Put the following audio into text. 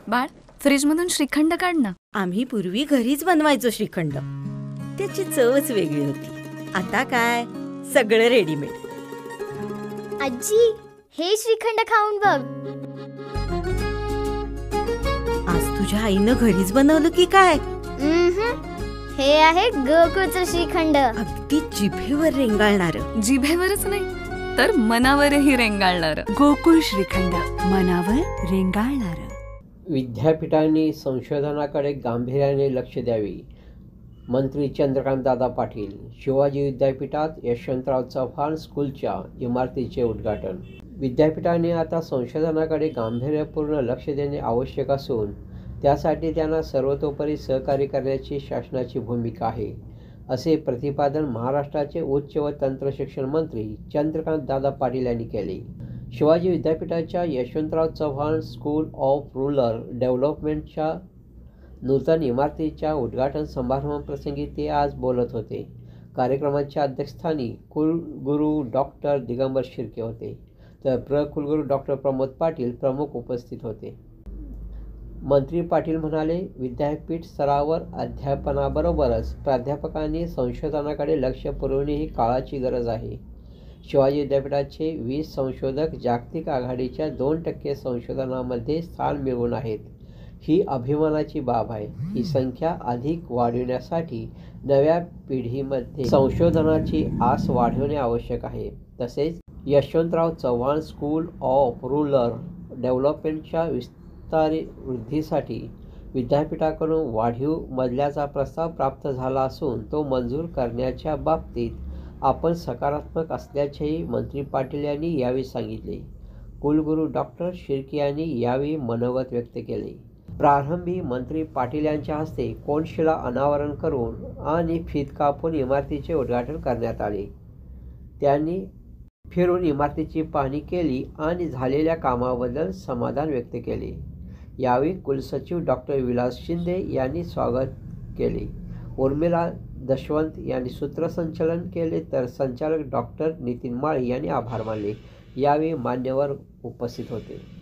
बाळ, फ्रीजमधून श्रीखंड काढ ना. आम्ही पूर्वी घरीच बनवायचो श्रीखंड. त्याची चवच वेगळी होती. आता काय सगळं रेडीमेड. आजी, हे श्रीखंड खाऊन बघ. आज तुझ्या आईनं घरीच बनवलं की काय? हे आहे गोकुळचं श्रीखंड. अगदी जिभेवर रेंगाळणारं. जिभेवरच नाही तर मनावरही रेंगाळणार. गोकुळ श्रीखंड, मनावर रेंगाळणार. विद्यापीठांनी संशोधनाकडे गांभीर्याने लक्ष द्यावे. मंत्री चंद्रकांतदादा पाटील. शिवाजी विद्यापीठात यशवंतराव चव्हाण स्कूलच्या इमारतीचे उद्घाटन. विद्यापीठाने आता संशोधनाकडे गांभीर्यपूर्ण लक्ष देणे आवश्यक असून त्यासाठी त्यांना सर्वतोपरी सहकार्य करण्याची शासनाची भूमिका आहे, असे प्रतिपादन महाराष्ट्राचे उच्च व तंत्रशिक्षण मंत्री चंद्रकांतदादा पाटील यांनी केले. शिवाजी विद्यापीठाच्या Yashwantrao Chavan school of rural डेव्हलपमेंटच्या नूतन इमारतीच्या उद्घाटन समारंभाप्रसंगी ते आज बोलत होते. कार्यक्रमाच्या अध्यक्षस्थानी कुलगुरू डॉक्टर दिगंबर शिर्के होते, तर कुलगुरू डॉक्टर प्रमोद पाटील प्रमुख उपस्थित होते. मंत्री पाटील म्हणाले, विद्यापीठ स्तरावर अध्यापनाबरोबरच प्राध्यापकांनी संशोधनाकडे लक्ष पुरवणे ही काळाची गरज आहे. शिवाजी विद्यापीठाचे 20 संशोधक जागतिक आघाडीच्या 2% संशोधनामध्ये स्थान मिळवून आहेत. ही अभिमानाची बाब आहे. ही संख्या अधिक वाढविण्यासाठी नव्या पिढीमध्ये संशोधनाची आस वाढवणे आवश्यक आहे. तसेच Yashwantrao Chavan school of rural डेव्हलपमेंटच्या विस्तारित वृद्धीसाठी विद्यापीठाकडून वाढीव मजल्याचा प्रस्ताव प्राप्त झाला असून तो मंजूर करण्याच्या बाबतीत आपण सकारात्मक असल्याचेही मंत्री पाटील यांनी यावेळी सांगितले. कुलगुरू डॉक्टर शिर्के यांनी यावेळी मनोगत व्यक्त केले. प्रारंभी मंत्री पाटील यांच्या हस्ते कोनशिला अनावरण करून आणि फीत कापून इमारतीचे उद्घाटन करण्यात आले. त्यांनी फिरून इमारतीची पाहणी केली आणि झालेल्या कामाबद्दल समाधान व्यक्त केले. यावेळी कुलसचिव डॉक्टर विलास शिंदे यांनी स्वागत केले. उर्मिला दशवंत यांनी सूत्रसंचालन केले, तर संचालक डॉक्टर नितीन माळी यांनी आभार मानले. यावेळी मान्यवर उपस्थित होते.